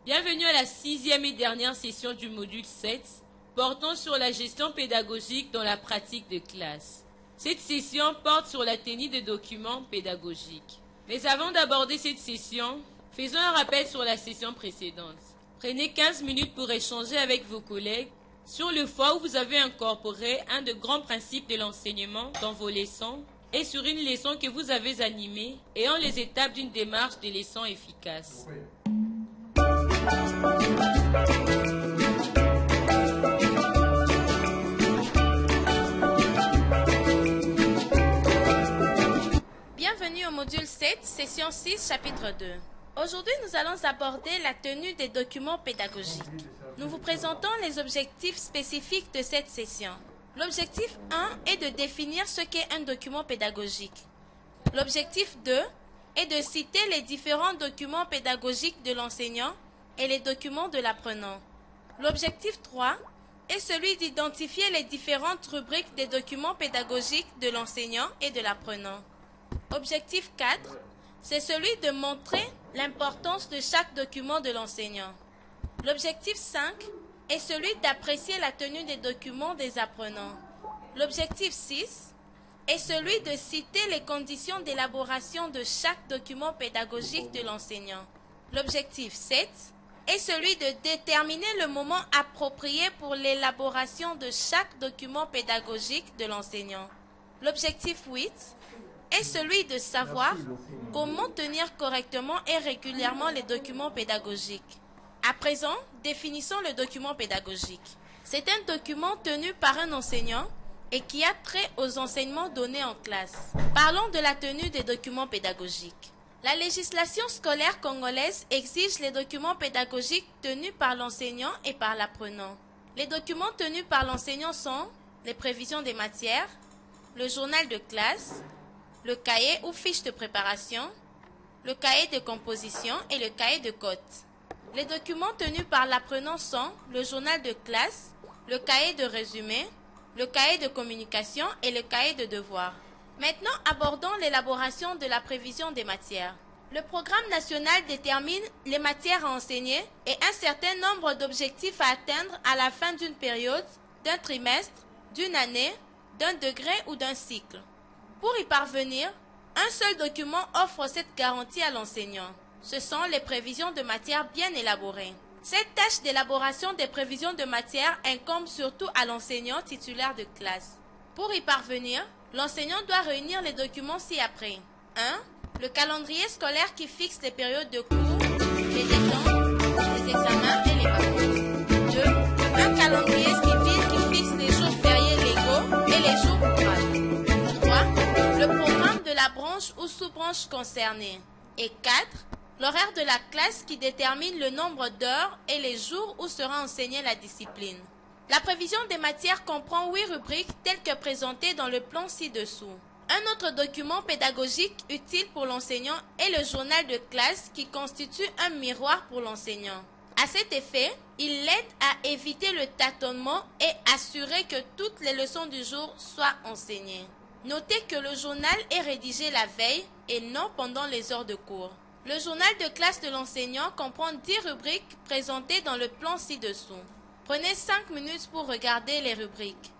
Bienvenue à la 6e et dernière session du module 7, portant sur la gestion pédagogique dans la pratique de classe. Cette session porte sur la tenue de documents pédagogiques. Mais avant d'aborder cette session, faisons un rappel sur la session précédente. Prenez 15 minutes pour échanger avec vos collègues sur le fois où vous avez incorporé un de grands principes de l'enseignement dans vos leçons et sur une leçon que vous avez animée ayant les étapes d'une démarche de leçon efficace. Bienvenue au module 7, session 6, chapitre 2. Aujourd'hui, nous allons aborder la tenue des documents pédagogiques. Nous vous présentons les objectifs spécifiques de cette session. L'objectif 1 est de définir ce qu'est un document pédagogique. L'objectif 2 est de citer les différents documents pédagogiques de l'enseignant et les documents de l'apprenant. L'objectif 3 est celui d'identifier les différentes rubriques des documents pédagogiques de l'enseignant et de l'apprenant. Objectif 4, c'est celui de montrer l'importance de chaque document de l'enseignant. L'objectif 5 est celui d'apprécier la tenue des documents des apprenants. L'objectif 6 est celui de citer les conditions d'élaboration de chaque document pédagogique de l'enseignant. L'objectif 7 est celui de déterminer le moment approprié pour l'élaboration de chaque document pédagogique de l'enseignant. L'objectif 8 est celui de savoir comment tenir correctement et régulièrement les documents pédagogiques. À présent, définissons le document pédagogique. C'est un document tenu par un enseignant et qui a trait aux enseignements donnés en classe. Parlons de la tenue des documents pédagogiques. La législation scolaire congolaise exige les documents pédagogiques tenus par l'enseignant et par l'apprenant. Les documents tenus par l'enseignant sont les prévisions des matières, le journal de classe, le cahier ou fiche de préparation, le cahier de composition et le cahier de cotes. Les documents tenus par l'apprenant sont le journal de classe, le cahier de résumé, le cahier de communication et le cahier de devoirs. Maintenant, abordons l'élaboration de la prévision des matières. Le programme national détermine les matières à enseigner et un certain nombre d'objectifs à atteindre à la fin d'une période, d'un trimestre, d'une année, d'un degré ou d'un cycle. Pour y parvenir, un seul document offre cette garantie à l'enseignant. Ce sont les prévisions de matière bien élaborées. Cette tâche d'élaboration des prévisions de matière incombe surtout à l'enseignant titulaire de classe. Pour y parvenir, l'enseignant doit réunir les documents ci-après. 1. Le calendrier scolaire qui fixe les périodes de cours, les détentes, les examens et les vacances. 2. Un calendrier civil qui fixe les jours fériés légaux et les jours ouvrables. 3. Le programme de la branche ou sous-branche concernée. Et 4. L'horaire de la classe qui détermine le nombre d'heures et les jours où sera enseignée la discipline. La prévision des matières comprend 8 rubriques telles que présentées dans le plan ci-dessous. Un autre document pédagogique utile pour l'enseignant est le journal de classe qui constitue un miroir pour l'enseignant. À cet effet, il l'aide à éviter le tâtonnement et assurer que toutes les leçons du jour soient enseignées. Notez que le journal est rédigé la veille et non pendant les heures de cours. Le journal de classe de l'enseignant comprend 10 rubriques présentées dans le plan ci-dessous. Prenez 5 minutes pour regarder les rubriques.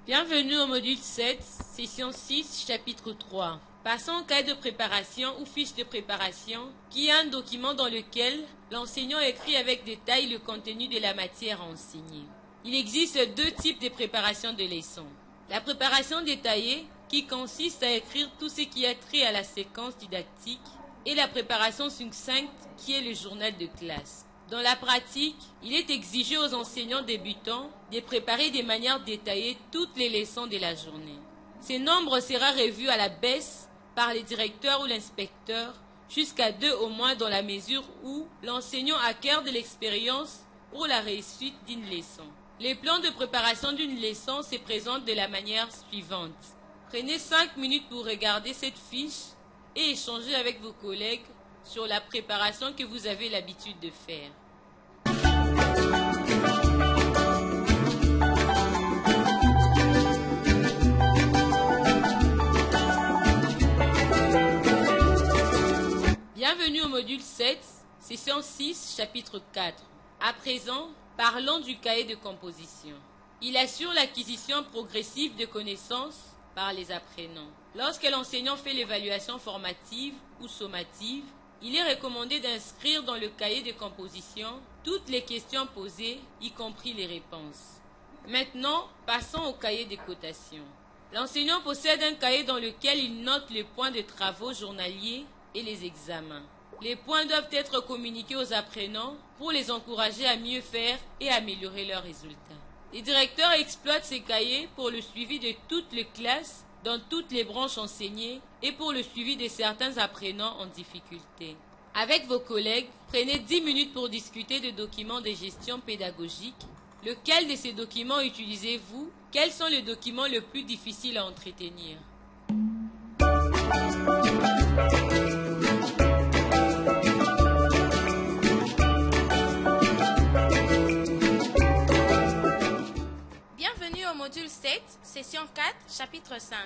Bienvenue au module 7, session 6, chapitre 3. Passons au cahier de préparation ou fiche de préparation, qui est un document dans lequel l'enseignant écrit avec détail le contenu de la matière à enseigner. Il existe 2 types de préparation de leçons. La préparation détaillée, qui consiste à écrire tout ce qui a trait à la séquence didactique, et la préparation succincte, qui est le journal de classe. Dans la pratique, il est exigé aux enseignants débutants de préparer de manière détaillée toutes les leçons de la journée. Ce nombre sera revu à la baisse par le directeur ou l'inspecteur, jusqu'à 2 au moins dans la mesure où l'enseignant acquiert de l'expérience pour la réussite d'une leçon. Les plans de préparation d'une leçon se présentent de la manière suivante. Prenez 5 minutes pour regarder cette fiche et échanger avec vos collègues sur la préparation que vous avez l'habitude de faire. Session 6, chapitre 4. À présent, parlons du cahier de composition. Il assure l'acquisition progressive de connaissances par les apprenants. Lorsque l'enseignant fait l'évaluation formative ou sommative, il est recommandé d'inscrire dans le cahier de composition toutes les questions posées, y compris les réponses. Maintenant, passons au cahier de cotation. L'enseignant possède un cahier dans lequel il note les points de travaux journaliers et les examens. Les points doivent être communiqués aux apprenants pour les encourager à mieux faire et améliorer leurs résultats. Les directeurs exploitent ces cahiers pour le suivi de toutes les classes dans toutes les branches enseignées et pour le suivi de certains apprenants en difficulté. Avec vos collègues, prenez 10 minutes pour discuter de documents de gestion pédagogique. Lequel de ces documents utilisez-vous? Quels sont les documents les plus difficiles à entretenir? Bienvenue au module 7, session 4, chapitre 5.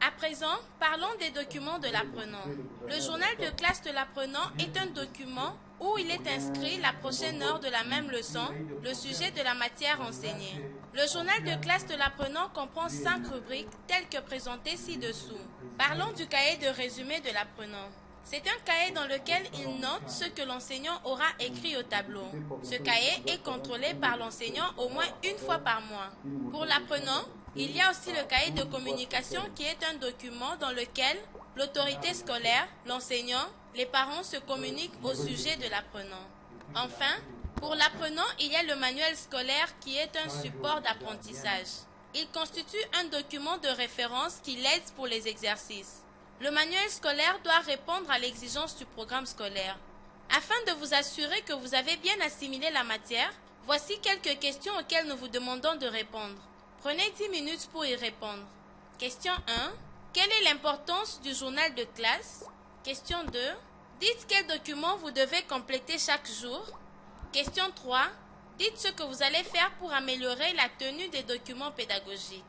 À présent, parlons des documents de l'apprenant. Le journal de classe de l'apprenant est un document où il est inscrit la prochaine heure de la même leçon, le sujet de la matière enseignée. Le journal de classe de l'apprenant comprend 5 rubriques telles que présentées ci-dessous. Parlons du cahier de résumé de l'apprenant. C'est un cahier dans lequel il note ce que l'enseignant aura écrit au tableau. Ce cahier est contrôlé par l'enseignant au moins une fois par mois. Pour l'apprenant, il y a aussi le cahier de communication qui est un document dans lequel l'autorité scolaire, l'enseignant, les parents se communiquent au sujet de l'apprenant. Enfin, pour l'apprenant, il y a le manuel scolaire qui est un support d'apprentissage. Il constitue un document de référence qui l'aide pour les exercices. Le manuel scolaire doit répondre à l'exigence du programme scolaire. Afin de vous assurer que vous avez bien assimilé la matière, voici quelques questions auxquelles nous vous demandons de répondre. Prenez 10 minutes pour y répondre. Question 1. Quelle est l'importance du journal de classe? Question 2. Dites quel document vous devez compléter chaque jour. Question 3. Dites ce que vous allez faire pour améliorer la tenue des documents pédagogiques.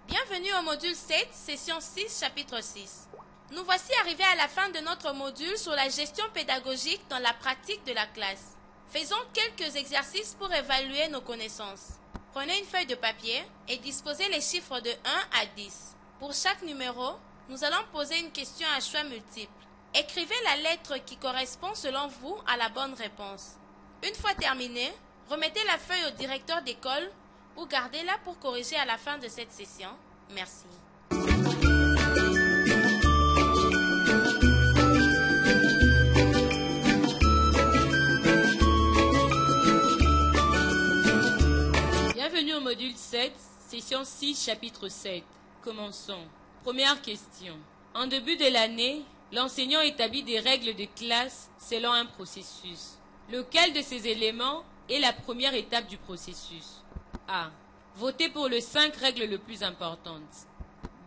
Bienvenue au module 7, session 6, chapitre 6. Nous voici arrivés à la fin de notre module sur la gestion pédagogique dans la pratique de la classe. Faisons quelques exercices pour évaluer nos connaissances. Prenez une feuille de papier et disposez les chiffres de 1 à 10. Pour chaque numéro, nous allons poser une question à choix multiple. Écrivez la lettre qui correspond selon vous à la bonne réponse. Une fois terminé, remettez la feuille au directeur d'école ou gardez-la pour corriger à la fin de cette session. Merci. Bienvenue au module 7, session 6, chapitre 7. Commençons. Première question. En début de l'année, l'enseignant établit des règles de classe selon un processus. Lequel de ces éléments est la première étape du processus? A. Voter pour les 5 règles les plus importantes.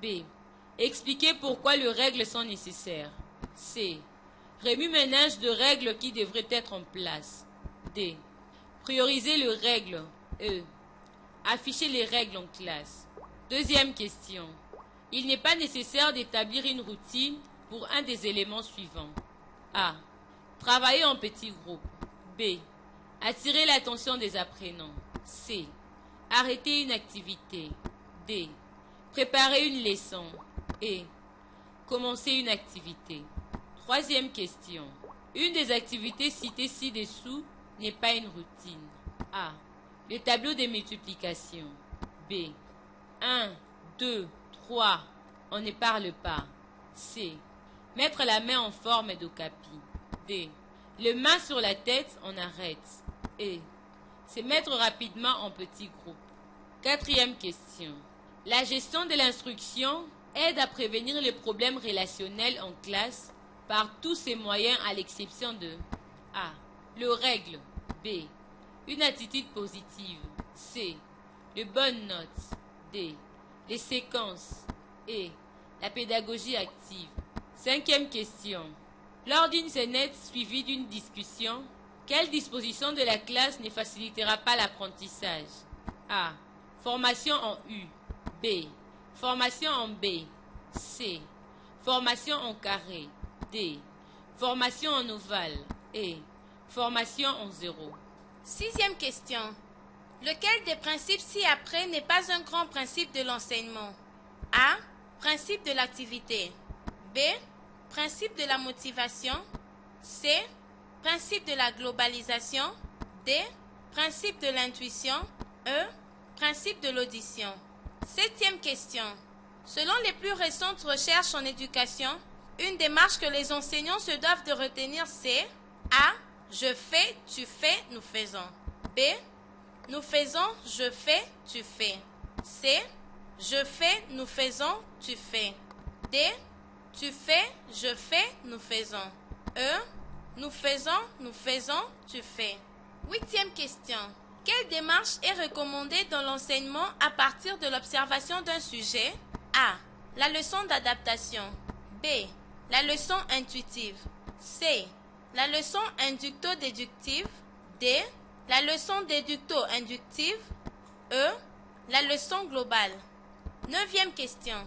B. Expliquer pourquoi les règles sont nécessaires. C. Remue-ménage de règles qui devraient être en place. D. Prioriser les règles. E. Afficher les règles en classe. Deuxième question. Il n'est pas nécessaire d'établir une routine pour un des éléments suivants. A. Travailler en petits groupes. B. Attirer l'attention des apprenants. C. Arrêter une activité. D. Préparer une leçon. E. Commencer une activité. Troisième question. Une des activités citées ci-dessous n'est pas une routine. A. Le tableau de multiplication. B. 1, 2, 3. On ne parle pas. C. Mettre la main en forme d'okapi. D. Le main sur la tête, on arrête. E. Se mettre rapidement en petits groupes. Quatrième question. La gestion de l'instruction aide à prévenir les problèmes relationnels en classe par tous ces moyens à l'exception de A. Les règles. B. Une attitude positive. C. De bonnes notes. D. Les séquences. E. La pédagogie active. Cinquième question. Lors d'une scénette suivie d'une discussion, Quelle disposition de la classe ne facilitera pas l'apprentissage? A. Formation en U. B. Formation en B. C. Formation en carré. D. Formation en ovale. E. Formation en zéro. 6e question. Lequel des principes ci-après n'est pas un grand principe de l'enseignement? A. Principe de l'activité. B. Principe de la motivation. C. Principe de la globalisation. D. Principe de l'intuition. E. Principe de l'audition. 7e question. Selon les plus récentes recherches en éducation, une démarche que les enseignants se doivent de retenir, c'est A. Je fais, tu fais, nous faisons. B. Nous faisons, je fais, tu fais. C. Je fais, nous faisons, tu fais. D. Tu fais, je fais, nous faisons. E. Nous faisons, tu fais. 8e question. Quelle démarche est recommandée dans l'enseignement à partir de l'observation d'un sujet? A. La leçon d'adaptation. B. La leçon intuitive. C. La leçon inducto-déductive. D. La leçon déducto-inductive. E. La leçon globale. 9e question.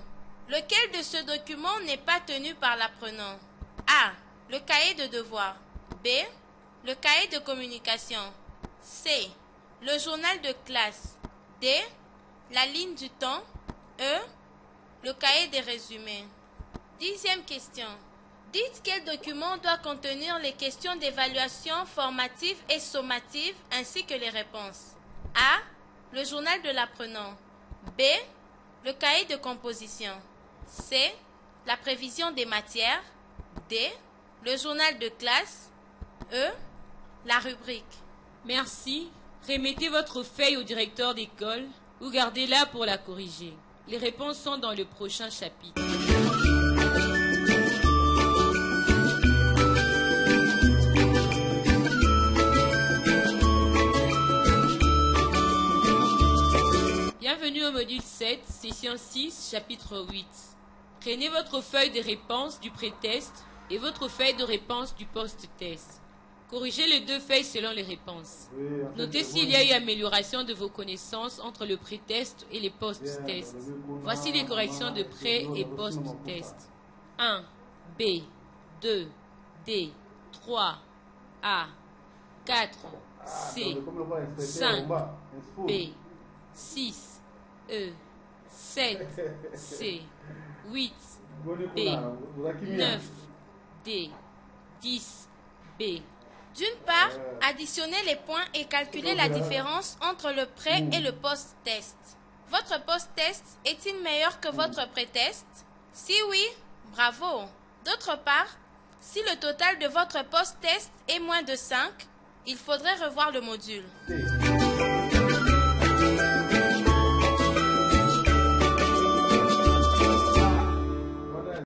Lequel de ce document n'est pas tenu par l'apprenant? A. Le cahier de devoir. B. Le cahier de communication. C. Le journal de classe. D. La ligne du temps. E. Le cahier des résumés. 10e question. Dites quel document doit contenir les questions d'évaluation formative et sommative ainsi que les réponses. A. Le journal de l'apprenant. B. Le cahier de composition. C. La prévision des matières. D. Le journal de classe. E. La rubrique. Merci. Remettez votre feuille au directeur d'école ou gardez-la pour la corriger. Les réponses sont dans le prochain chapitre. Bienvenue au module 7, session 6, chapitre 8. Prenez votre feuille de réponse du pré-test et votre feuille de réponse du post-test. Corrigez les deux feuilles selon les réponses. Notez s'il y a eu amélioration de vos connaissances entre le pré-test et les post-tests. Voici les corrections de pré- et post-test. 1. B. 2. D. 3. A. 4. C. 5. B. 6. E. 7. C. 8. B. 9. D. 10. B. D'une part, additionnez les points et calculez la différence entre le pré et le post-test. Votre post-test est-il meilleur que votre pré-test? Si oui, bravo. D'autre part, si le total de votre post-test est moins de 5, il faudrait revoir le module.